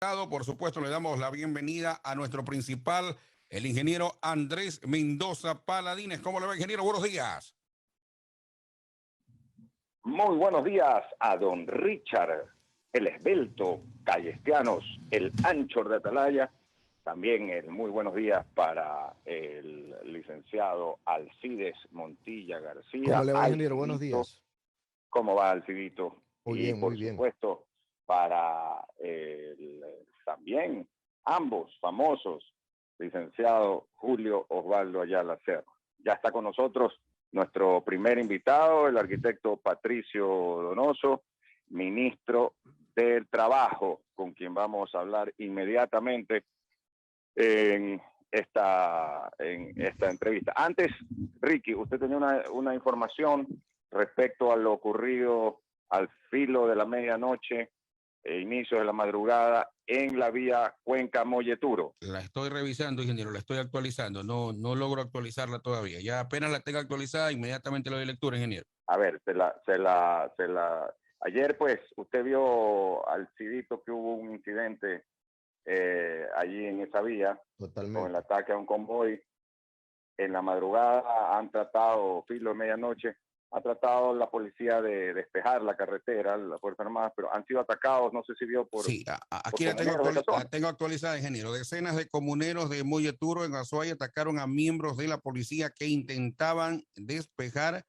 Por supuesto, le damos la bienvenida a nuestro principal, el ingeniero Andrés Mendoza Paladines. ¿Cómo le va, ingeniero? Buenos días. Muy buenos días a don Richard, el esbelto Callestianos, el anchor de Atalaya. También muy buenos días para el licenciado Alcides Montilla García. ¿Cómo le va, ingeniero? Buenos días. ¿Cómo va, Alcidito? Muy bien, muy bien. Por supuesto, para también ambos famosos, licenciado Julio Osvaldo Ayala Cerro. Ya está con nosotros nuestro primer invitado, el arquitecto Patricio Donoso, ministro del Trabajo, con quien vamos a hablar inmediatamente en esta entrevista. Antes, Ricky, usted tenía una información respecto a lo ocurrido al filo de la medianoche, inicio de la madrugada, en la vía Cuenca-Molleturo. La estoy revisando, ingeniero, la estoy actualizando. No logro actualizarla todavía. Ya apenas la tenga actualizada, inmediatamente le doy lectura, ingeniero. A ver, ayer, pues, usted vio al Cidito que hubo un incidente allí en esa vía. Totalmente. Con el ataque a un convoy. En la madrugada han tratado, filo de medianoche, ha tratado la policía de despejar la carretera, la Fuerza Armada, pero han sido atacados, no sé si vio por... Sí, aquí la tengo actualizada, ingeniero. Decenas de comuneros de Molleturo en Azuay atacaron a miembros de la policía que intentaban despejar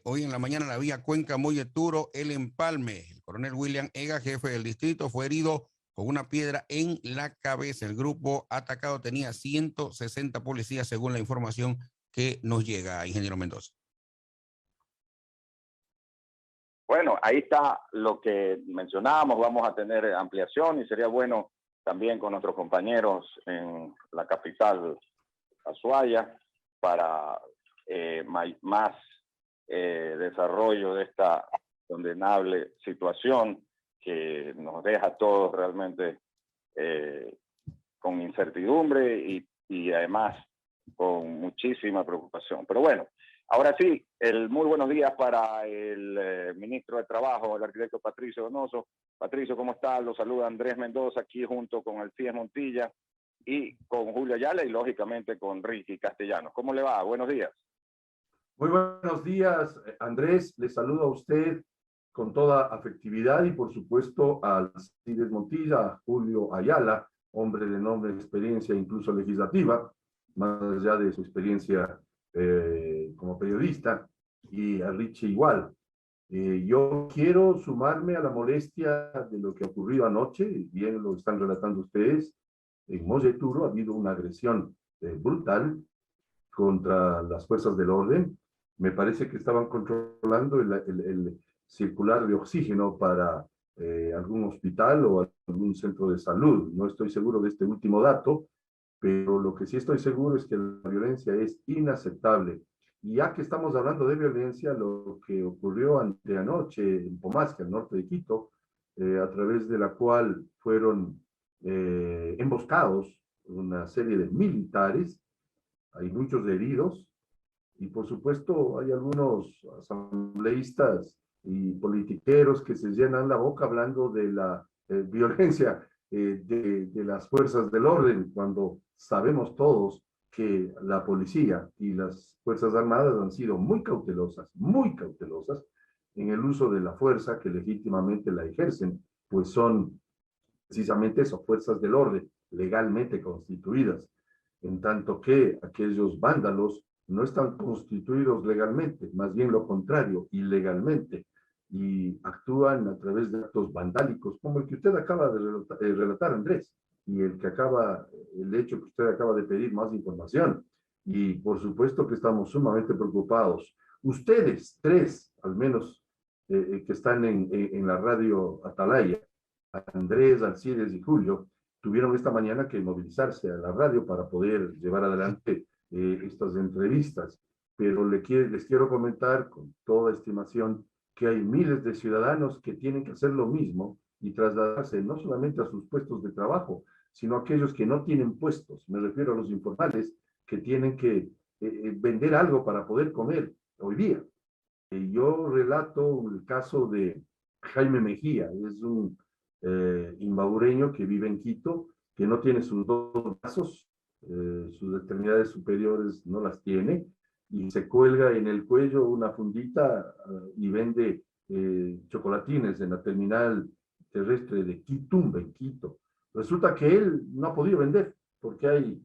hoy en la mañana la vía Cuenca-Molleturo, el empalme. El coronel William Ega, jefe del distrito, fue herido con una piedra en la cabeza. El grupo atacado tenía 160 policías, según la información que nos llega, ingeniero Mendoza. Bueno, ahí está lo que mencionábamos, vamos a tener ampliación y sería bueno también con nuestros compañeros en la capital, Azuaya, para más desarrollo de esta condenable situación que nos deja a todos realmente con incertidumbre y además con muchísima preocupación. Pero bueno, ahora sí, muy buenos días para el ministro de Trabajo, el arquitecto Patricio Donoso. Patricio, ¿cómo está? Lo saluda Andrés Mendoza aquí junto con Alcides Montilla y con Julio Ayala y lógicamente con Ricky Castellanos. ¿Cómo le va? Buenos días. Muy buenos días, Andrés. Le saludo a usted con toda afectividad y por supuesto a Alcides Montilla, a Julio Ayala, hombre de enorme experiencia incluso legislativa, más allá de su experiencia como periodista, y a Richie igual. Yo quiero sumarme a la molestia de lo que ocurrió anoche, bien lo están relatando ustedes. En Molleturo ha habido una agresión brutal contra las fuerzas del orden. Me parece que estaban controlando el circular de oxígeno para algún hospital o algún centro de salud. No estoy seguro de este último dato, pero lo que sí estoy seguro es que la violencia es inaceptable. Y ya que estamos hablando de violencia, lo que ocurrió anteanoche en Pomasque, al norte de Quito, a través de la cual fueron emboscados una serie de militares, hay muchos heridos, y por supuesto hay algunos asambleístas y politiqueros que se llenan la boca hablando de la violencia de las fuerzas del orden, cuando sabemos todos que la policía y las fuerzas armadas han sido muy cautelosas en el uso de la fuerza que legítimamente la ejercen, pues son precisamente eso, fuerzas del orden legalmente constituidas, en tanto que aquellos vándalos no están constituidos legalmente, más bien lo contrario, ilegalmente, y actúan a través de actos vandálicos, como el que usted acaba de relatar, Andrés, y el hecho que usted acaba de pedir más información. Y por supuesto que estamos sumamente preocupados. Ustedes, tres, al menos, que están en la radio Atalaya, Andrés, Alcides y Julio, tuvieron esta mañana que movilizarse a la radio para poder llevar adelante estas entrevistas. Pero les quiero comentar con toda estimación que hay miles de ciudadanos que tienen que hacer lo mismo y trasladarse no solamente a sus puestos de trabajo, sino a aquellos que no tienen puestos. Me refiero a los informales que tienen que vender algo para poder comer hoy día. Yo relato el caso de Jaime Mejía, es un imbabureño que vive en Quito, que no tiene sus dos brazos, sus extremidades superiores no las tiene, y se cuelga en el cuello una fundita y vende chocolatines en la terminal terrestre de Quitumba, en Quito. Resulta que él no ha podido vender porque hay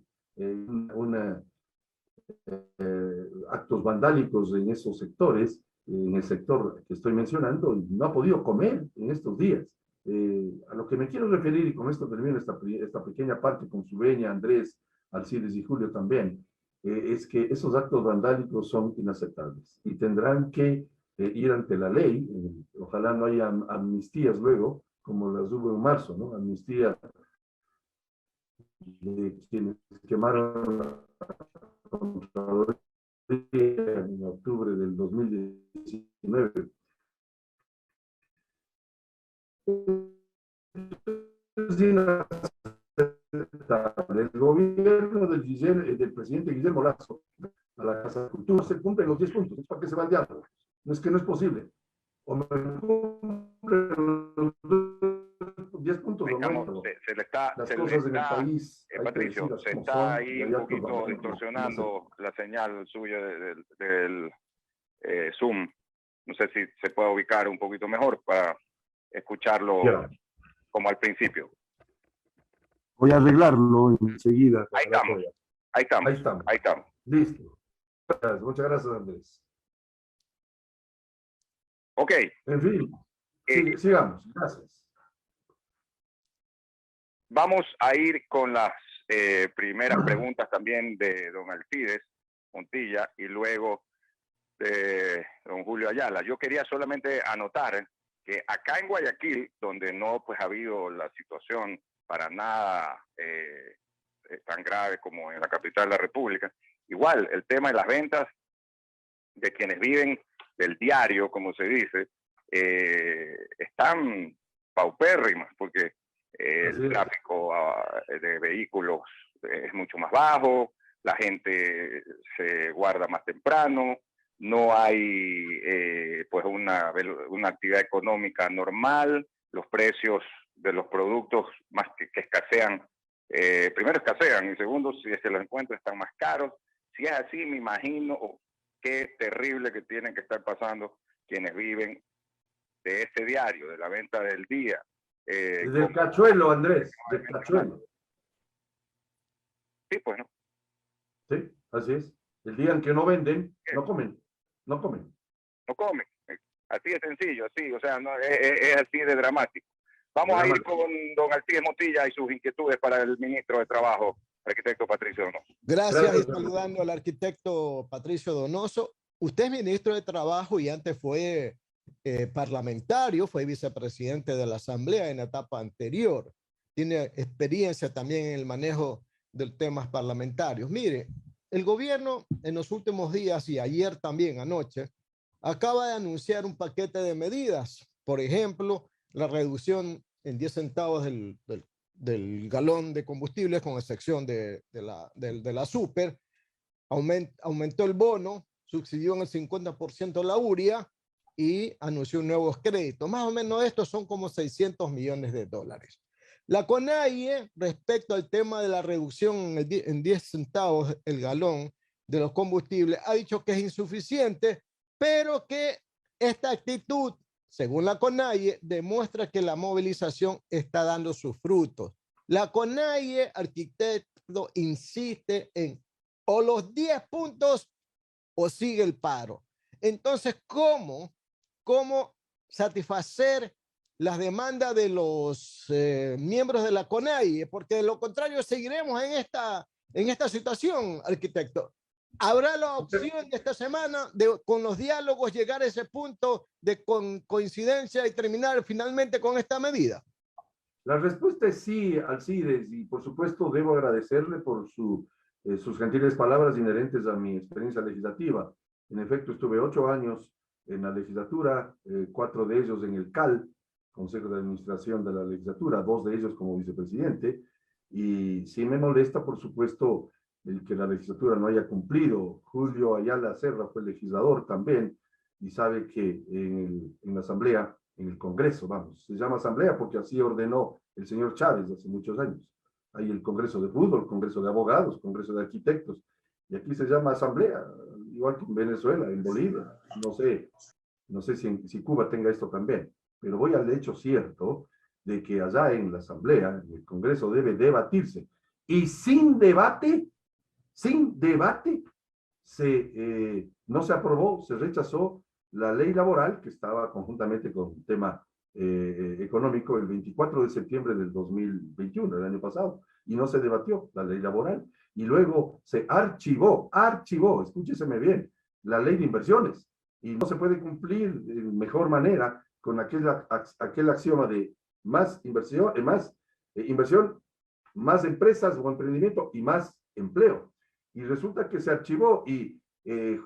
actos vandálicos en esos sectores, en el sector que estoy mencionando, y no ha podido comer en estos días. A lo que me quiero referir, y con esto termino esta pequeña parte con su venia, Andrés, Alcides y Julio también, es que esos actos vandálicos son inaceptables y tendrán que ir ante la ley. Ojalá no haya amnistías luego, como las hubo en marzo, ¿no? Amnistía de quienes quemaron la Contraloría en octubre del 2019. El gobierno del presidente Guillermo Lasso a la Casa de Cultura se cumplen los 10 puntos, es para que se va al diálogo. No es que no es posible. O me cumplen los 10 puntos o no. Se le está, las cosas en el país. Patricio, se está ahí un poquito distorsionando la señal suya del Zoom. No sé si se puede ubicar un poquito mejor para escucharlo como al principio. Voy a arreglarlo enseguida. Ahí estamos. Listo. Muchas gracias, Andrés. Ok. En fin, sigamos. Gracias. Vamos a ir con las primeras preguntas también de don Alcides Montilla y luego de don Julio Ayala. Yo quería solamente anotar que acá en Guayaquil, donde no pues ha habido la situación para nada tan grave como en la capital de la República, igual el tema de las ventas de quienes viven del diario, como se dice, están paupérrimas porque el tráfico de vehículos es mucho más bajo, la gente se guarda más temprano, no hay pues una actividad económica normal, los precios de los productos más que escasean, primero escasean y segundo, si se los encuentran están más caros. Si es así, me imagino qué terrible que tienen que estar pasando quienes viven de ese diario, de la venta del día. Del cachuelo, Andrés, del cachuelo. Sí, pues no. Sí, así es. El día en que no venden, no comen. No comen. No comen. Así de sencillo, así, o sea, no, es así de dramático. Vamos a ir con don Alcides Montilla y sus inquietudes para el ministro de Trabajo, arquitecto Patricio Donoso. Gracias, y saludando al arquitecto Patricio Donoso. Usted es ministro de Trabajo y antes fue parlamentario, fue vicepresidente de la Asamblea en la etapa anterior. Tiene experiencia también en el manejo de temas parlamentarios. Mire, el gobierno en los últimos días y ayer también, anoche, acaba de anunciar un paquete de medidas. Por ejemplo, la reducción en 10 centavos del galón de combustible, con excepción de la super. Aumentó el bono, subsidió en el 50% la URIA y anunció nuevos créditos. Más o menos estos son como 600 millones de dólares. La CONAIE, respecto al tema de la reducción en 10 centavos el galón de los combustibles, ha dicho que es insuficiente, pero que esta actitud, según la CONAIE, demuestra que la movilización está dando sus frutos. La CONAIE, arquitecto, insiste en o los 10 puntos o sigue el paro. Entonces, ¿cómo satisfacer las demandas de los miembros de la CONAIE? Porque de lo contrario seguiremos en esta situación, arquitecto. ¿Habrá la opción de esta semana de, con los diálogos, llegar a ese punto de coincidencia y terminar finalmente con esta medida? La respuesta es sí, Alcides, y por supuesto debo agradecerle por sus gentiles palabras inherentes a mi experiencia legislativa. En efecto, estuve 8 años en la legislatura, 4 de ellos en el CAL, Consejo de Administración de la Legislatura, 2 de ellos como vicepresidente, y sí me molesta, por supuesto, el que la legislatura no haya cumplido. Julio Ayala Serra fue legislador también, y sabe que en la Asamblea, en el Congreso, vamos, se llama asamblea porque así ordenó el señor Chávez hace muchos años. Hay el Congreso de Fútbol, Congreso de Abogados, Congreso de Arquitectos, y aquí se llama asamblea, igual que en Venezuela, en Bolivia, no sé si Cuba tenga esto también, pero voy al hecho cierto de que allá en la asamblea, en el Congreso debe debatirse, y sin debate, no se aprobó, se rechazó la ley laboral que estaba conjuntamente con un tema económico el 24 de septiembre del 2021, el año pasado, y no se debatió la ley laboral. Y luego se archivó, escúcheseme bien, la ley de inversiones, y no se puede cumplir de mejor manera con aquel axioma de más inversión, más empresas o emprendimiento y más empleo. Y resulta que se archivó y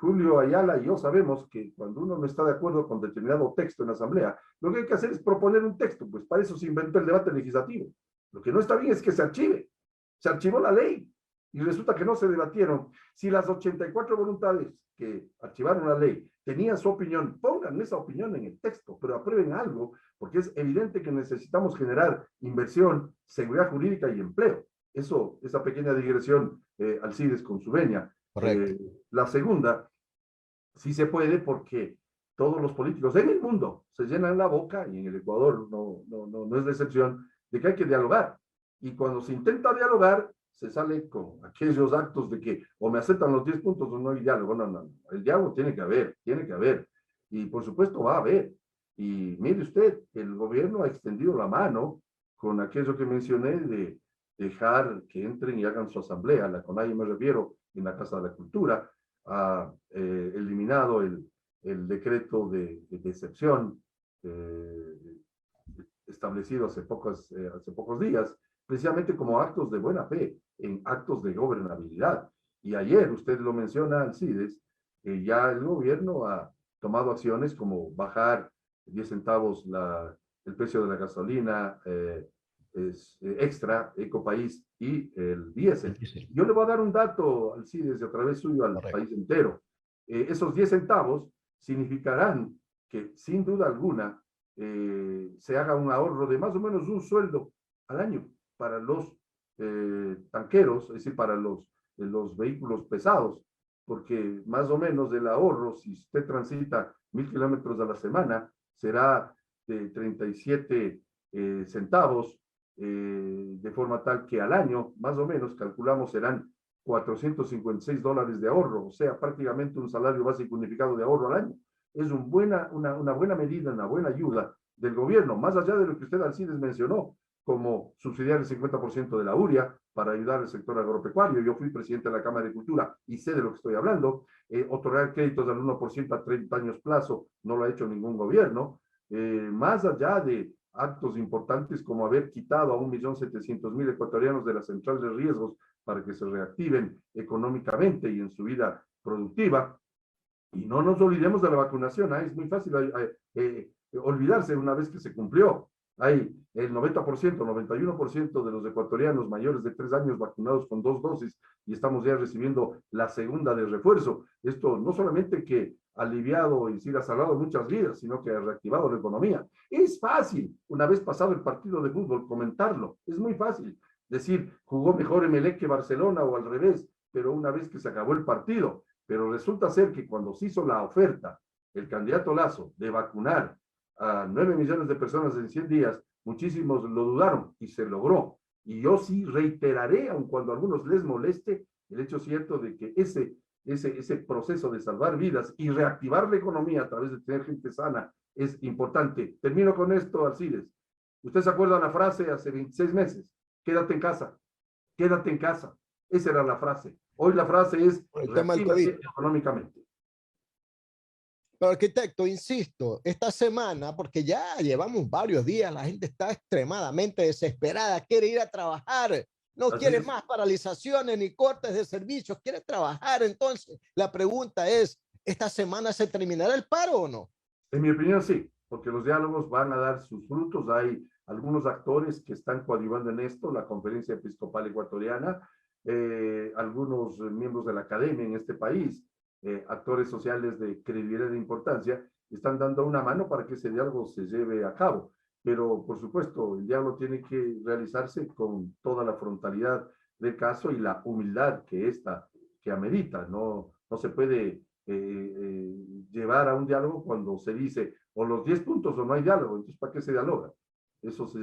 Julio Ayala y yo sabemos que cuando uno no está de acuerdo con determinado texto en la asamblea, lo que hay que hacer es proponer un texto, pues para eso se inventó el debate legislativo. Lo que no está bien es que se archive. Se archivó la ley y resulta que no se debatieron. Si las 84 voluntades que archivaron la ley tenían su opinión, pongan esa opinión en el texto, pero aprueben algo, porque es evidente que necesitamos generar inversión, seguridad jurídica y empleo. Eso, esa pequeña digresión, Alcides, con su venia. La segunda, sí se puede porque todos los políticos en el mundo se llenan la boca, y en el Ecuador no es la excepción, de que hay que dialogar. Y cuando se intenta dialogar, se sale con aquellos actos de que o me aceptan los 10 puntos o no hay diálogo. No. El diálogo tiene que haber. Y por supuesto va a haber. Y mire usted, el gobierno ha extendido la mano con aquello que mencioné de dejar que entren y hagan su asamblea, la CONAIE me refiero, en la Casa de la Cultura, ha eliminado el decreto de excepción establecido hace pocos días, precisamente como actos de buena fe, en actos de gobernabilidad. Y ayer, usted lo menciona, Alcides, ya el gobierno ha tomado acciones como bajar 10 centavos el precio de la gasolina, extra, Ecopaís y el diésel. Yo le voy a dar un dato, Alcides, a través suyo al país entero. Esos 10 centavos significarán que, sin duda alguna, se haga un ahorro de más o menos un sueldo al año para los tanqueros, es decir, para los vehículos pesados, porque más o menos el ahorro, si usted transita 1000 kilómetros a la semana, será de 37 centavos, de forma tal que al año, más o menos, calculamos, serán $456 de ahorro, o sea, prácticamente un salario básico unificado de ahorro al año. Es una buena medida, una buena ayuda del gobierno, más allá de lo que usted, Alcides, mencionó, como subsidiar el 50% de la URIA para ayudar al sector agropecuario. Yo fui presidente de la Cámara de Cultura y sé de lo que estoy hablando. Otorgar créditos al 1% a 30 años plazo no lo ha hecho ningún gobierno. Más allá de actos importantes como haber quitado a 1.700.000 ecuatorianos de la central de riesgos para que se reactiven económicamente y en su vida productiva. Y no nos olvidemos de la vacunación, es muy fácil olvidarse una vez que se cumplió. Hay el 90%, 91% de los ecuatorianos mayores de 3 años vacunados con 2 dosis y estamos ya recibiendo la segunda de refuerzo. Esto no solamente que ha aliviado y ha salvado muchas vidas, sino que ha reactivado la economía. Es fácil, una vez pasado el partido de fútbol, comentarlo. Es muy fácil decir, jugó mejor Emelec que Barcelona o al revés, pero una vez que se acabó el partido. Pero resulta ser que cuando se hizo la oferta, el candidato Lasso, de vacunar a 9 millones de personas en 100 días, muchísimos lo dudaron y se logró. Y yo sí reiteraré, aun cuando a algunos les moleste, el hecho cierto de que ese proceso de salvar vidas y reactivar la economía a través de tener gente sana es importante. Termino con esto, Alcides. ¿Usted se acuerda la frase hace 26 meses? Quédate en casa, quédate en casa. Esa era la frase. Hoy la frase es reactívate económicamente. Pero arquitecto, insisto, esta semana, porque ya llevamos varios días, la gente está extremadamente desesperada, quiere ir a trabajar, no quiere más paralizaciones ni cortes de servicios, quiere trabajar. Entonces, la pregunta es, ¿esta semana se terminará el paro o no? En mi opinión, sí, porque los diálogos van a dar sus frutos. Hay algunos actores que están coadyuvando en esto, la Conferencia Episcopal Ecuatoriana, algunos miembros de la academia en este país, actores sociales de credibilidad e importancia, están dando una mano para que ese diálogo se lleve a cabo. Pero, por supuesto, el diálogo tiene que realizarse con toda la frontalidad del caso y la humildad que amerita. No se puede llevar a un diálogo cuando se dice o los 10 puntos o no hay diálogo. Entonces, ¿para qué se dialoga? Eso se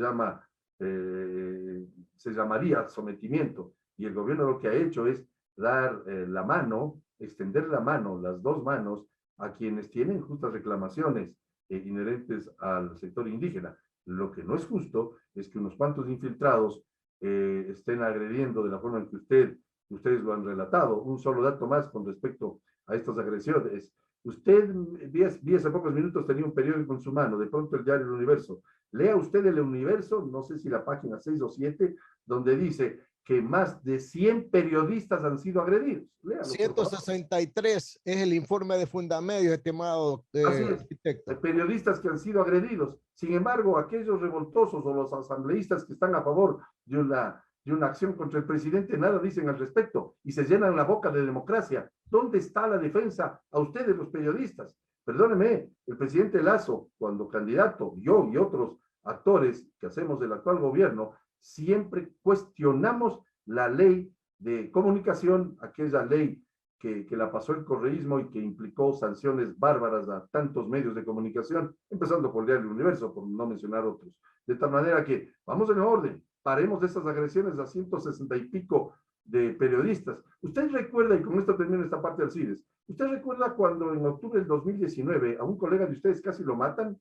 llamaría sometimiento. Y el gobierno lo que ha hecho es dar la mano, extender la mano, las dos manos, a quienes tienen justas reclamaciones inherentes al sector indígena. Lo que no es justo es que unos cuantos infiltrados estén agrediendo de la forma en que ustedes lo han relatado. Un solo dato más con respecto a estas agresiones. Usted, vi hace pocos minutos, tenía un periódico en su mano, de pronto el diario El Universo. Lea usted El Universo, no sé si la página 6 o 7, donde dice que más de 100 periodistas han sido agredidos. Léalo, 163 es el informe de Fundamedios, estimado arquitecto. Periodistas que han sido agredidos. Sin embargo, aquellos revoltosos o los asambleístas que están a favor de una acción contra el presidente, nada dicen al respecto y se llenan la boca de democracia. ¿Dónde está la defensa a ustedes, los periodistas? Perdóneme, el presidente Lasso, cuando candidato, yo y otros actores que hacemos del actual gobierno, siempre cuestionamos la ley de comunicación, aquella ley que la pasó el correísmo y que implicó sanciones bárbaras a tantos medios de comunicación, empezando por el Diario Universo, por no mencionar otros. De tal manera que vamos en orden, paremos de esas agresiones a 160 y pico de periodistas. ¿Usted recuerda, y con esto termino esta parte del CIDES, ¿usted recuerda cuando en octubre del 2019 a un colega de ustedes casi lo matan?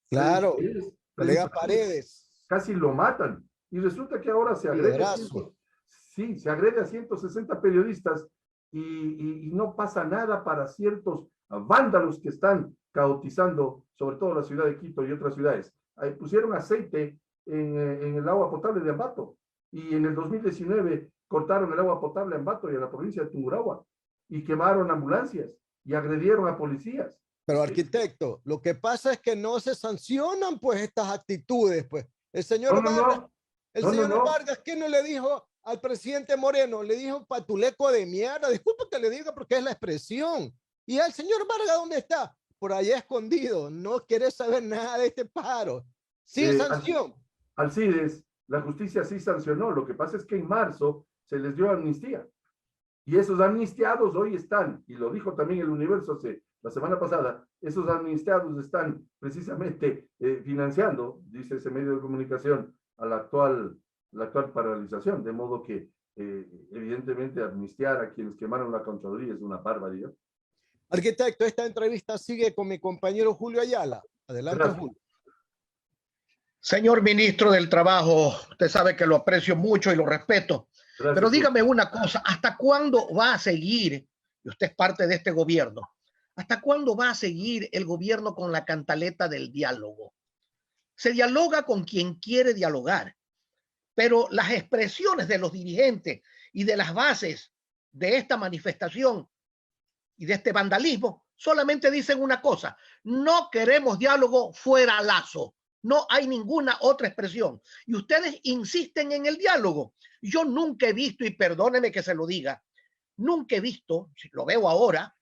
Claro, colega Paredes. Casi lo matan. Y resulta que ahora se agrede a 160 periodistas y no pasa nada para ciertos vándalos que están caotizando, sobre todo la ciudad de Quito y otras ciudades. Pusieron aceite en el agua potable de Ambato y en el 2019 cortaron el agua potable a Ambato y a la provincia de Tungurahua y quemaron ambulancias y agredieron a policías. Pero arquitecto, lo que pasa es que no se sancionan pues estas actitudes, pues. El señor Vargas, ¿qué no le dijo al presidente Moreno? Le dijo patuleco de mierda, disculpe que le diga porque es la expresión. Y el señor Vargas, ¿dónde está? Por allá escondido, no quiere saber nada de este paro. Sin sanción. Alcides, la justicia sí sancionó, lo que pasa es que en marzo se les dio amnistía. Y esos amnistiados hoy están, y lo dijo también El Universo la semana pasada, esos amnistiados están precisamente financiando, dice ese medio de comunicación, a la actual paralización, de modo que evidentemente amnistiar a quienes quemaron la Contraloría es una barbaridad. Arquitecto, esta entrevista sigue con mi compañero Julio Ayala. Adelante, gracias. Julio. Señor ministro del Trabajo, usted sabe que lo aprecio mucho y lo respeto, gracias, pero dígame una cosa, ¿hasta cuándo va a seguir, y usted es parte de este gobierno, hasta cuándo va a seguir el gobierno con la cantaleta del diálogo? Se dialoga con quien quiere dialogar, pero las expresiones de los dirigentes y de las bases de esta manifestación y de este vandalismo solamente dicen una cosa: no queremos diálogo, fuera Lasso. No hay ninguna otra expresión. Y ustedes insisten en el diálogo. Yo nunca he visto, y perdóneme que se lo diga, nunca he visto, lo veo ahora,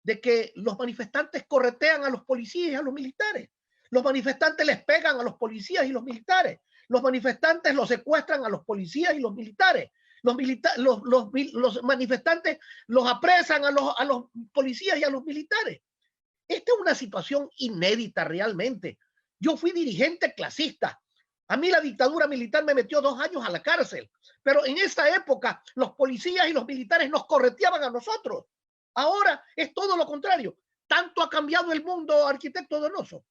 de que los manifestantes corretean a los policías y a los militares. Los manifestantes les pegan a los policías y los militares. Los manifestantes los secuestran a los policías y los militares. Los manifestantes los apresan a los policías y a los militares. Esta es una situación inédita realmente. Yo fui dirigente clasista. A mí la dictadura militar me metió 2 años a la cárcel. Pero en esa época los policías y los militares nos correteaban a nosotros. Ahora es todo lo contrario. Tanto ha cambiado el mundo, arquitecto Donoso.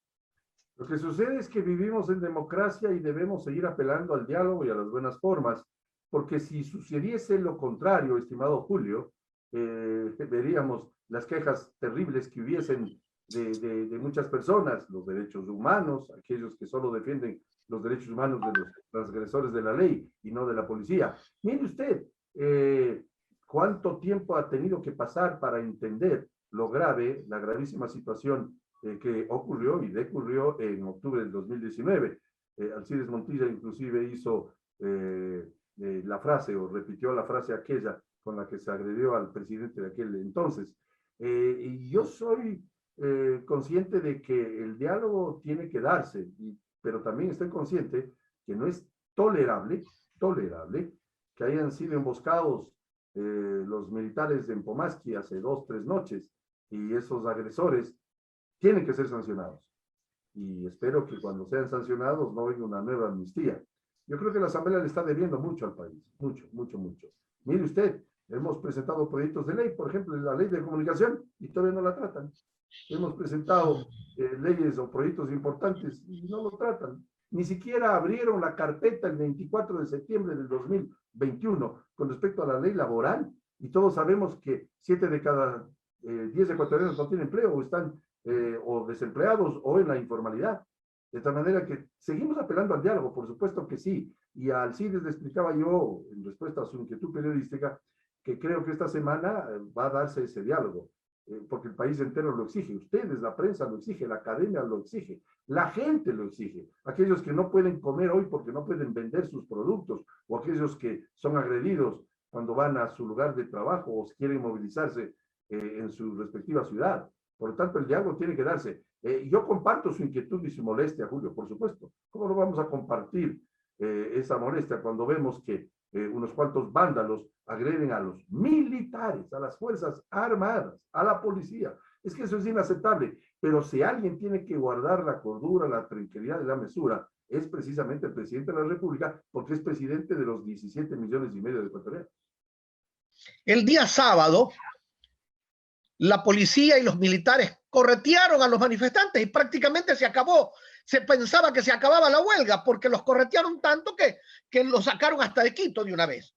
Lo que sucede es que vivimos en democracia y debemos seguir apelando al diálogo y a las buenas formas, porque si sucediese lo contrario, estimado Julio, veríamos las quejas terribles que hubiesen de muchas personas, los derechos humanos, aquellos que solo defienden los derechos humanos de los transgresores de la ley y no de la policía. Mire usted, cuánto tiempo ha tenido que pasar para entender lo grave, la gravísima situación que ocurrió y decurrió en octubre del 2019. Alcides Montilla inclusive hizo la frase o repitió la frase aquella con la que se agredió al presidente de aquel entonces. Y yo soy consciente de que el diálogo tiene que darse, pero también estoy consciente que no es tolerable que hayan sido emboscados los militares en Pomaski hace 2, 3 noches, y esos agresores tienen que ser sancionados. Y espero que cuando sean sancionados no venga una nueva amnistía. Yo creo que la Asamblea le está debiendo mucho al país, mucho. Mire usted, hemos presentado proyectos de ley, por ejemplo, la ley de comunicación, y todavía no la tratan. Hemos presentado leyes o proyectos importantes y no lo tratan. Ni siquiera abrieron la carpeta el 24 de septiembre del 2021 con respecto a la ley laboral, y todos sabemos que 7 de cada 10 ecuatorianos no tienen empleo, o están o desempleados o en la informalidad. De tal manera que seguimos apelando al diálogo, por supuesto que sí. Y al CIDES le explicaba yo, en respuesta a su inquietud periodística, que creo que esta semana va a darse ese diálogo, porque el país entero lo exige. Ustedes, la prensa lo exige, la academia lo exige, la gente lo exige. Aquellos que no pueden comer hoy porque no pueden vender sus productos, o aquellos que son agredidos cuando van a su lugar de trabajo o quieren movilizarse en su respectiva ciudad. Por lo tanto, el diálogo tiene que darse. Yo comparto su inquietud y su molestia, Julio, por supuesto. ¿Cómo no vamos a compartir esa molestia cuando vemos que unos cuantos vándalos agreden a los militares, a las fuerzas armadas, a la policía? Es que eso es inaceptable. Pero si alguien tiene que guardar la cordura, la tranquilidad y la mesura, es precisamente el presidente de la República, porque es presidente de los 17,5 millones de ecuatorianos. El día sábado, la policía y los militares corretearon a los manifestantes y prácticamente se acabó. Se pensaba que se acababa la huelga porque los corretearon tanto que los sacaron hasta de Quito de una vez.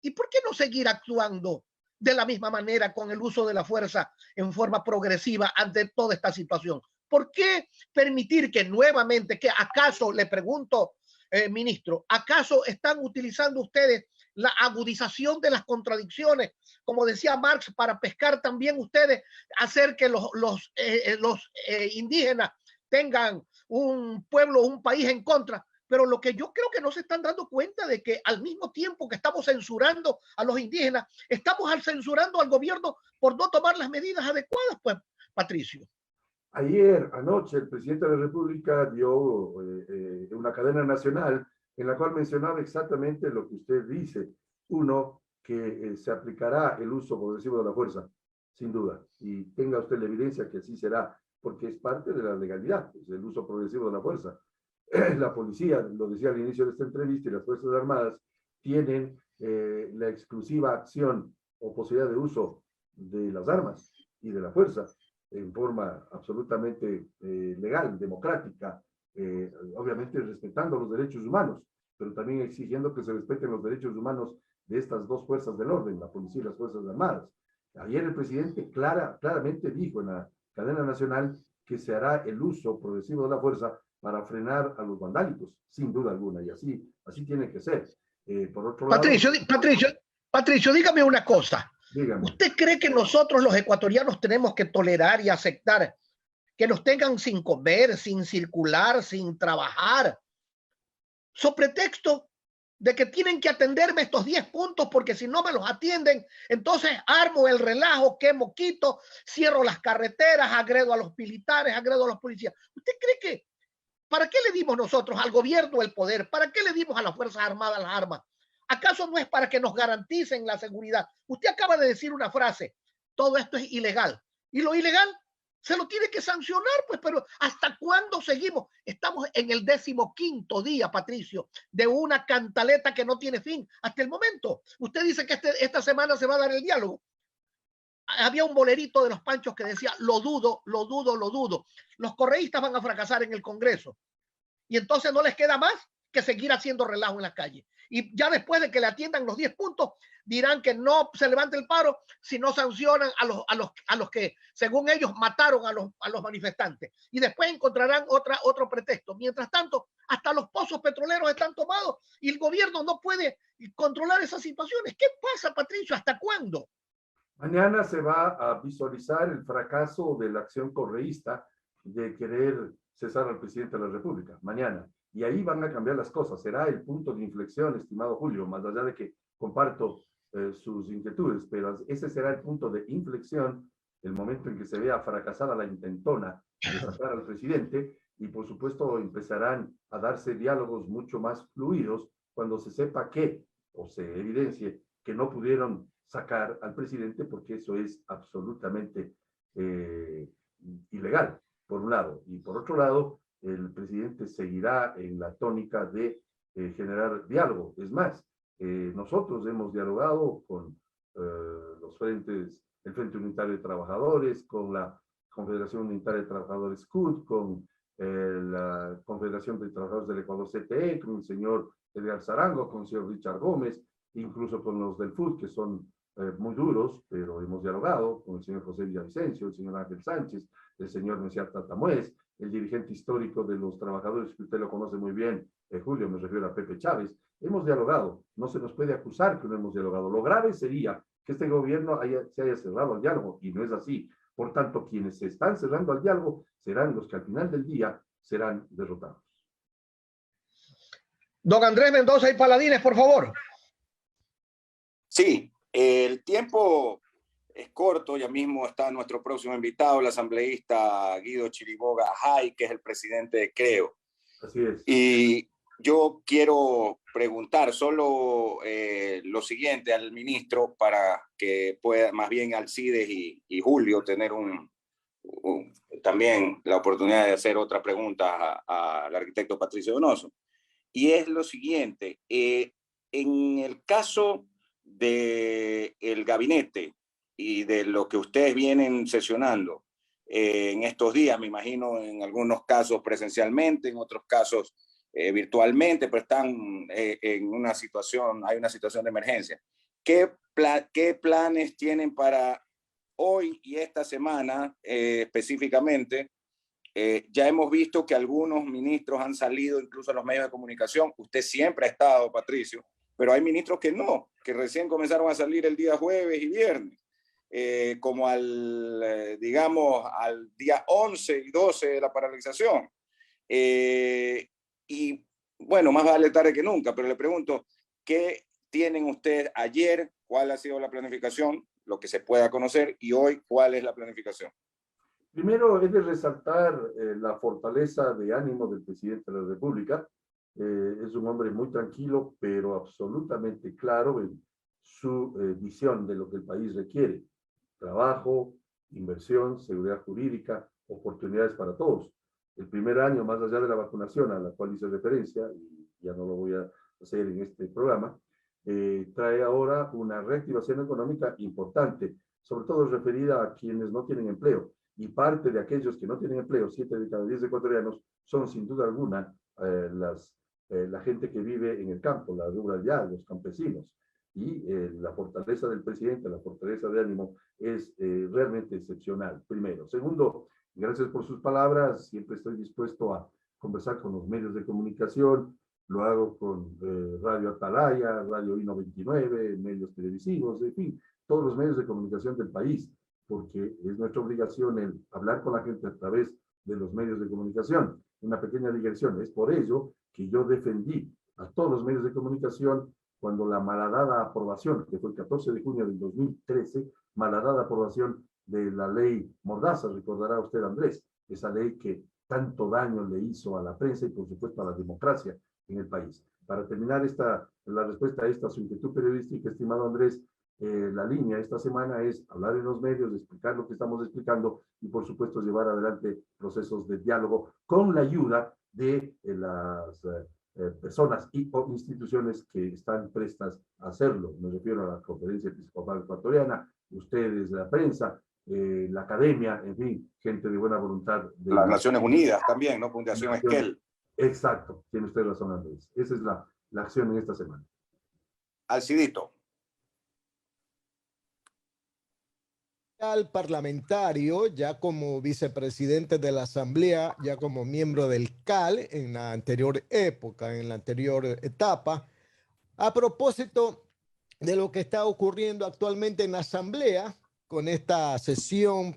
¿Y por qué no seguir actuando de la misma manera con el uso de la fuerza en forma progresiva ante toda esta situación? ¿Por qué permitir que nuevamente, que acaso, le pregunto, ministro, acaso están utilizando ustedes la agudización de las contradicciones, como decía Marx, para pescar también ustedes, hacer que los indígenas tengan un pueblo, un país en contra? Pero lo que yo creo que no se están dando cuenta de que al mismo tiempo que estamos censurando a los indígenas, estamos censurando al gobierno por no tomar las medidas adecuadas, pues, Patricio. Ayer, anoche, el presidente de la República dio una cadena nacional en la cual mencionaba exactamente lo que usted dice. Uno, que se aplicará el uso progresivo de la fuerza, sin duda, y tenga usted la evidencia que así será, porque es parte de la legalidad, es el uso progresivo de la fuerza. La policía, lo decía al inicio de esta entrevista, y las Fuerzas Armadas tienen la exclusiva acción o posibilidad de uso de las armas y de la fuerza en forma absolutamente legal, democrática, obviamente respetando los derechos humanos, pero también exigiendo que se respeten los derechos humanos de estas dos fuerzas del orden, la policía y las Fuerzas Armadas. Ayer el presidente claramente dijo en la cadena nacional que se hará el uso progresivo de la fuerza para frenar a los vandálicos, sin duda alguna, y así tiene que ser. Por otro lado... Patricio, dígame una cosa. Dígame. ¿Usted cree que nosotros los ecuatorianos tenemos que tolerar y aceptar que nos tengan sin comer, sin circular, sin trabajar, sobre pretexto de que tienen que atenderme estos 10 puntos porque si no me los atienden, entonces armo el relajo, quemo Quito, cierro las carreteras, agredo a los militares, agredo a los policías? ¿Usted cree que para qué le dimos nosotros al gobierno el poder? ¿Para qué le dimos a las Fuerzas Armadas las armas? ¿Acaso no es para que nos garanticen la seguridad? Usted acaba de decir una frase, todo esto es ilegal. Y lo ilegal se lo tiene que sancionar, pues, pero ¿hasta cuándo seguimos? Estamos en el 15º día, Patricio, de una cantaleta que no tiene fin hasta el momento. Usted dice que esta semana se va a dar el diálogo. Había un bolerito de los Panchos que decía, lo dudo, lo dudo, lo dudo. Los correístas van a fracasar en el Congreso. Y entonces no les queda más que seguir haciendo relajo en la calle. Y ya después de que le atiendan los 10 puntos, dirán que no se levante el paro si no sancionan a los que, según ellos, mataron a los manifestantes. Y después encontrarán otro pretexto. Mientras tanto, hasta los pozos petroleros están tomados y el gobierno no puede controlar esas situaciones. ¿Qué pasa, Patricio? ¿Hasta cuándo? Mañana se va a visualizar el fracaso de la acción correísta de querer cesar al presidente de la República. Mañana. Y ahí van a cambiar las cosas. Será el punto de inflexión, estimado Julio, más allá de que comparto sus inquietudes, pero ese será el punto de inflexión el momento en que se vea fracasada la intentona de sacar al presidente, y por supuesto empezarán a darse diálogos mucho más fluidos cuando se sepa que, o se evidencie, que no pudieron sacar al presidente, porque eso es absolutamente ilegal, por un lado. Y por otro lado, el presidente seguirá en la tónica de generar diálogo. Es más, nosotros hemos dialogado con los frentes, el Frente Unitario de Trabajadores, con la Confederación Unitaria de Trabajadores CUT, con la Confederación de Trabajadores del Ecuador CTE, con el señor Edgar Zarango, con el señor Richard Gómez, incluso con los del FUT, que son muy duros, pero hemos dialogado con el señor José Villavicencio, el señor Ángel Sánchez, el señor Messiar Tatamuez, el dirigente histórico de los trabajadores, que usted lo conoce muy bien, Julio, me refiero a Pepe Chávez. Hemos dialogado, no se nos puede acusar que no hemos dialogado. Lo grave sería que este gobierno se haya cerrado al diálogo, y no es así. Por tanto, quienes se están cerrando al diálogo serán los que al final del día serán derrotados. Don Andrés Mendoza y Paladines, por favor. Sí, el tiempo es corto. Ya mismo está nuestro próximo invitado, el asambleísta Guido Chiriboga Ajay, que es el presidente de Creo. Así es. Y yo quiero preguntar solo lo siguiente al ministro, para que pueda, más bien Alcides y Julio, tener también la oportunidad de hacer otra pregunta al arquitecto Patricio Donoso. Y es lo siguiente: en el caso del gabinete y de lo que ustedes vienen sesionando en estos días, me imagino en algunos casos presencialmente, en otros casos virtualmente, pero están en una situación, hay una situación de emergencia. ¿Qué planes tienen para hoy y esta semana específicamente? Ya hemos visto que algunos ministros han salido incluso a los medios de comunicación. Usted siempre ha estado, Patricio, pero hay ministros que no, que recién comenzaron a salir el día jueves y viernes, como digamos, al día 11 y 12 de la paralización. Y bueno, más vale tarde que nunca, pero le pregunto, ¿qué tienen ustedes ayer? ¿Cuál ha sido la planificación? Lo que se pueda conocer, y hoy, ¿cuál es la planificación? Primero, es de resaltar la fortaleza de ánimo del presidente de la República. Es un hombre muy tranquilo, pero absolutamente claro en su visión de lo que el país requiere. Trabajo, inversión, seguridad jurídica, oportunidades para todos. El primer año, más allá de la vacunación a la cual hice referencia, y ya no lo voy a hacer en este programa, trae ahora una reactivación económica importante, sobre todo referida a quienes no tienen empleo. Y parte de aquellos que no tienen empleo, 7 de cada 10 ecuatorianos, son sin duda alguna la gente que vive en el campo, la ruralidad, los campesinos. Y la fortaleza del presidente, la fortaleza de ánimo es realmente excepcional, primero. Segundo, gracias por sus palabras, siempre estoy dispuesto a conversar con los medios de comunicación, lo hago con Radio Atalaya, Radio I99, medios televisivos, en fin, todos los medios de comunicación del país, porque es nuestra obligación el hablar con la gente a través de los medios de comunicación. Una pequeña digresión, es por ello que yo defendí a todos los medios de comunicación cuando la malhadada aprobación, que fue el 14 de junio del 2013, malhadada aprobación de la ley Mordaza, recordará usted, Andrés, esa ley que tanto daño le hizo a la prensa y por supuesto a la democracia en el país. Para terminar la respuesta a esta su inquietud periodística, estimado Andrés, la línea esta semana es hablar en los medios, explicar lo que estamos explicando y por supuesto llevar adelante procesos de diálogo con la ayuda de las personas o instituciones que están prestas a hacerlo. Me refiero a la Conferencia Episcopal Ecuatoriana, ustedes, la prensa, la academia, en fin, gente de buena voluntad. De las Naciones Unidas también, ¿no? Fundación Esquel. Exacto, tiene usted razón, Andrés. Esa es la acción en esta semana. Alcidito. Al parlamentario, ya como vicepresidente de la Asamblea, ya como miembro del CAL en la anterior época, en la anterior etapa, a propósito de lo que está ocurriendo actualmente en la Asamblea, con esta sesión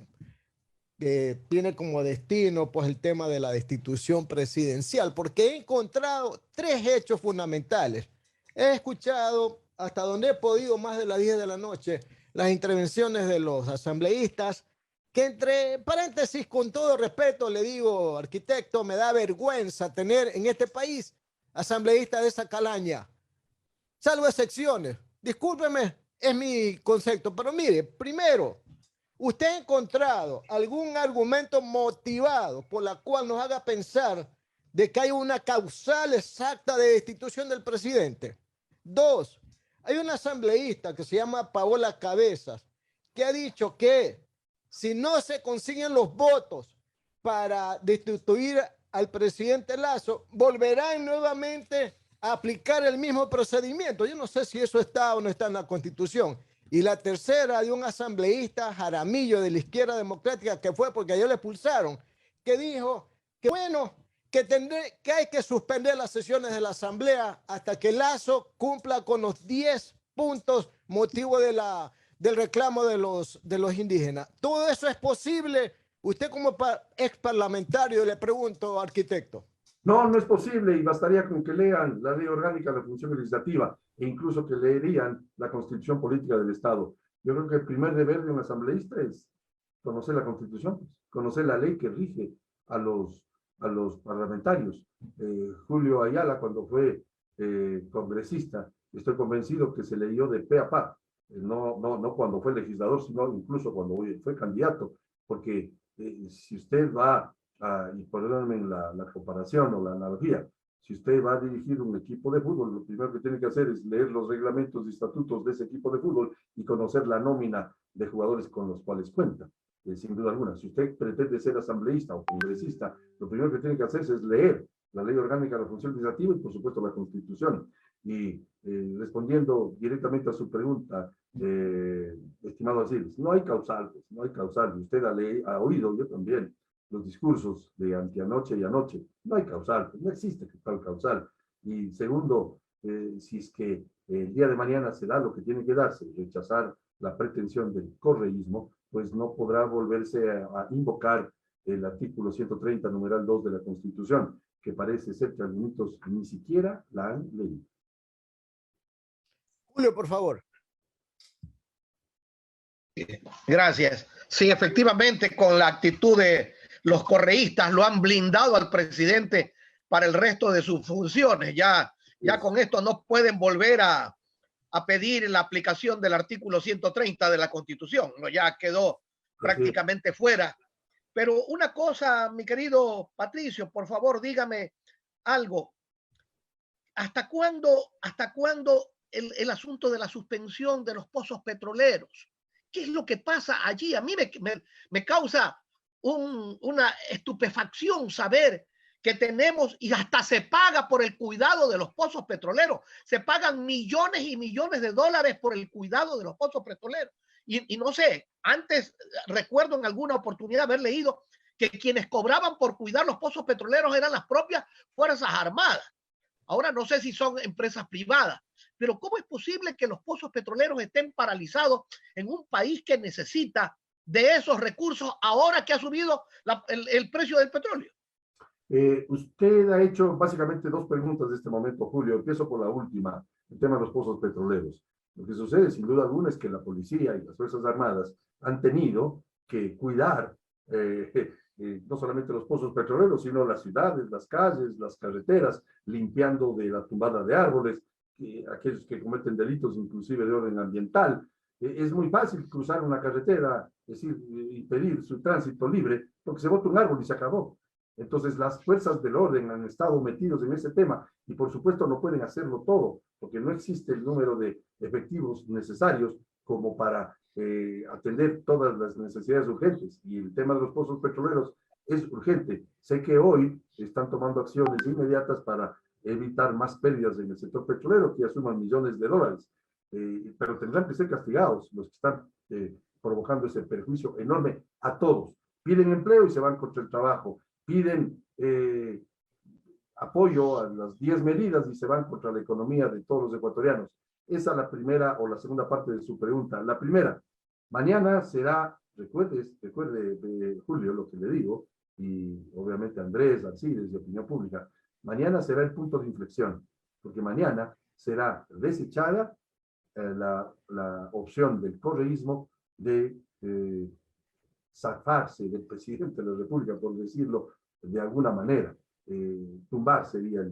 que tiene como destino pues el tema de la destitución presidencial, porque he encontrado 3 hechos fundamentales. He escuchado hasta donde he podido, más de las 10 de la noche, las intervenciones de los asambleístas, que entre paréntesis, con todo respeto, le digo, arquitecto, me da vergüenza tener en este país asambleístas de esa calaña, salvo excepciones. Discúlpeme, es mi concepto, pero mire, primero, ¿usted ha encontrado algún argumento motivado por la cual nos haga pensar de que hay una causal exacta de destitución del presidente? Dos, hay una asambleísta que se llama Paola Cabezas, que ha dicho que si no se consiguen los votos para destituir al presidente Lazo, volverán nuevamente a aplicar el mismo procedimiento. Yo no sé si eso está o no está en la Constitución. Y la tercera, de un asambleísta Jaramillo de la Izquierda Democrática, que fue porque ayer le expulsaron, que dijo que bueno, que hay que suspender las sesiones de la Asamblea hasta que Lazo cumpla con los 10 puntos motivo del reclamo de los indígenas. ¿Todo eso es posible? Usted como ex parlamentario, le pregunto, arquitecto. No, no es posible, y bastaría con que lean la ley orgánica de la función legislativa e incluso que leerían la constitución política del Estado. Yo creo que el primer deber de un asambleísta es conocer la constitución, conocer la ley que rige a los parlamentarios. Julio Ayala, cuando fue congresista, estoy convencido que se leyó de pe a pa, no cuando fue legislador, sino incluso cuando fue candidato, porque si usted va y perdónenme la comparación o la analogía, si usted va a dirigir un equipo de fútbol, lo primero que tiene que hacer es leer los reglamentos y estatutos de ese equipo de fútbol y conocer la nómina de jugadores con los cuales cuenta. Sin duda alguna, si usted pretende ser asambleísta o congresista, lo primero que tiene que hacer es leer la ley orgánica de la función legislativa y por supuesto la Constitución. Y respondiendo directamente a su pregunta, estimado Asiles, no hay causal, pues, no hay causal. Usted ha oído, yo también, los discursos de anteanoche y anoche. No hay causal, no existe tal causal. Y segundo, si es que el día de mañana se da lo que tiene que darse, rechazar la pretensión del correísmo, pues no podrá volverse a invocar el artículo 130, numeral 2 de la Constitución, que parece ser que algunos ni siquiera la han leído. Julio, por favor. Gracias. Sí, efectivamente, con la actitud de los correístas lo han blindado al presidente para el resto de sus funciones. Ya con esto no pueden volver a pedir la aplicación del artículo 130 de la Constitución. No, ya quedó prácticamente fuera. Pero una cosa, mi querido Patricio, por favor, dígame algo. ¿Hasta cuándo el asunto de la suspensión de los pozos petroleros? ¿Qué es lo que pasa allí? A mí me causa una estupefacción saber que tenemos, y hasta se paga por el cuidado de los pozos petroleros. Se pagan millones y millones de dólares por el cuidado de los pozos petroleros. Y no sé, antes recuerdo en alguna oportunidad haber leído que quienes cobraban por cuidar los pozos petroleros eran las propias Fuerzas Armadas. Ahora no sé si son empresas privadas, pero ¿cómo es posible que los pozos petroleros estén paralizados en un país que necesita de esos recursos ahora que ha subido el precio del petróleo? Usted ha hecho básicamente dos preguntas de este momento, Julio. Empiezo por la última, el tema de los pozos petroleros. Lo que sucede, sin duda alguna, es que la policía y las Fuerzas Armadas han tenido que cuidar no solamente los pozos petroleros, sino las ciudades, las calles, las carreteras, limpiando de la tumbada de árboles, aquellos que cometen delitos inclusive de orden ambiental. Es muy fácil cruzar una carretera, es decir, y pedir su tránsito libre, porque se bota un árbol y se acabó. Entonces, las fuerzas del orden han estado metidos en ese tema y, por supuesto, no pueden hacerlo todo, porque no existe el número de efectivos necesarios como para atender todas las necesidades urgentes. Y el tema de los pozos petroleros es urgente. Sé que hoy están tomando acciones inmediatas para evitar más pérdidas en el sector petrolero, que ya suman millones de dólares, pero tendrán que ser castigados los que están provocando ese perjuicio enorme a todos. Piden empleo y se van contra el trabajo. Piden apoyo a las 10 medidas y se van contra la economía de todos los ecuatorianos. Esa es la primera o la segunda parte de su pregunta. La primera, mañana será, recuerde Julio lo que le digo, y obviamente Andrés, Alcides, de Opinión Pública, mañana será el punto de inflexión, porque mañana será desechada la opción del correísmo de zafarse del presidente de la República, por decirlo de alguna manera. Tumbar sería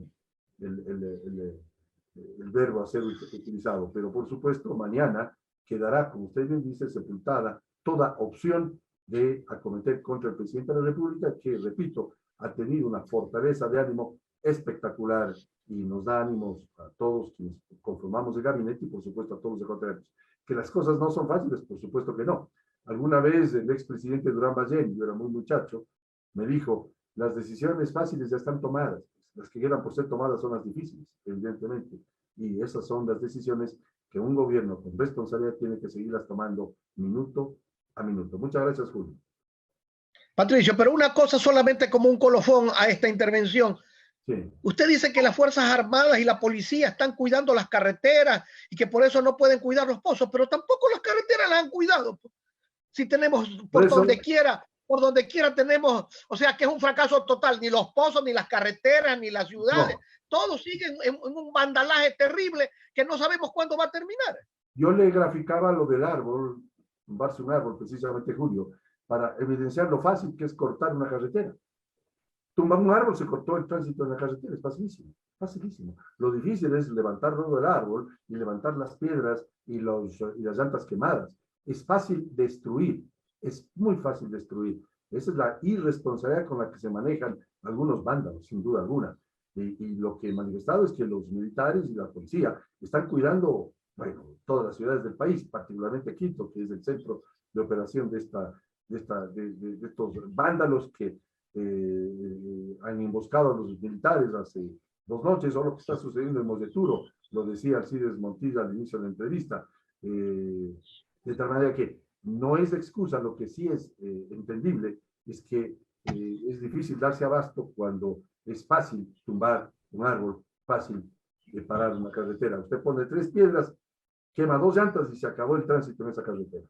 el verbo a ser utilizado, pero por supuesto mañana quedará, como usted bien dice, sepultada toda opción de acometer contra el presidente de la República, que, repito, ha tenido una fortaleza de ánimo espectacular y nos da ánimos a todos quienes conformamos el gabinete y por supuesto a todos los ecuatorianos. Que las cosas no son fáciles, por supuesto que no. Alguna vez el expresidente Durán Ballén, yo era muy muchacho, me dijo, las decisiones fáciles ya están tomadas, las que quedan por ser tomadas son las difíciles, evidentemente, y esas son las decisiones que un gobierno con responsabilidad tiene que seguirlas tomando minuto a minuto. Muchas gracias, Julio. Patricio, pero una cosa solamente como un colofón a esta intervención. Sí. Usted dice que las Fuerzas Armadas y la policía están cuidando las carreteras y que por eso no pueden cuidar los pozos, pero tampoco las carreteras las han cuidado. Si tenemos por donde quiera tenemos, o sea que es un fracaso total, ni los pozos, ni las carreteras, ni las ciudades, no. Todos siguen en un vandalaje terrible que no sabemos cuándo va a terminar. Yo le graficaba lo del árbol, tumbarse un árbol precisamente, Julio, para evidenciar lo fácil que es cortar una carretera. Tumbar un árbol, se cortó el tránsito en la carretera, es facilísimo, facilísimo. Lo difícil es levantar todo el árbol y levantar las piedras y las llantas quemadas. Es fácil destruir, es muy fácil destruir. Esa es la irresponsabilidad con la que se manejan algunos vándalos, sin duda alguna. Y lo que he manifestado es que los militares y la policía están cuidando, bueno, todas las ciudades del país, particularmente Quito, que es el centro de operación de estos vándalos que han emboscado a los militares hace 2 noches, o lo que está sucediendo en Moyeturo, lo decía Alcides Montilla al inicio de la entrevista, de tal manera que no es excusa, lo que sí es entendible es que es difícil darse abasto cuando es fácil tumbar un árbol, fácil de parar una carretera. Usted pone 3 piedras, quema 2 llantas y se acabó el tránsito en esa carretera.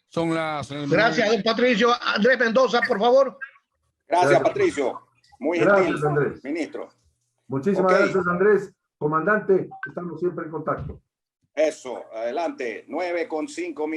Son las... Gracias, don Patricio. Andrés Mendoza, por favor. Gracias, Patricio. Muy gracias, gentil, Andrés. Ministro. Muchísimas gracias, Andrés. Comandante, estamos siempre en contacto. Eso, adelante. 9:05.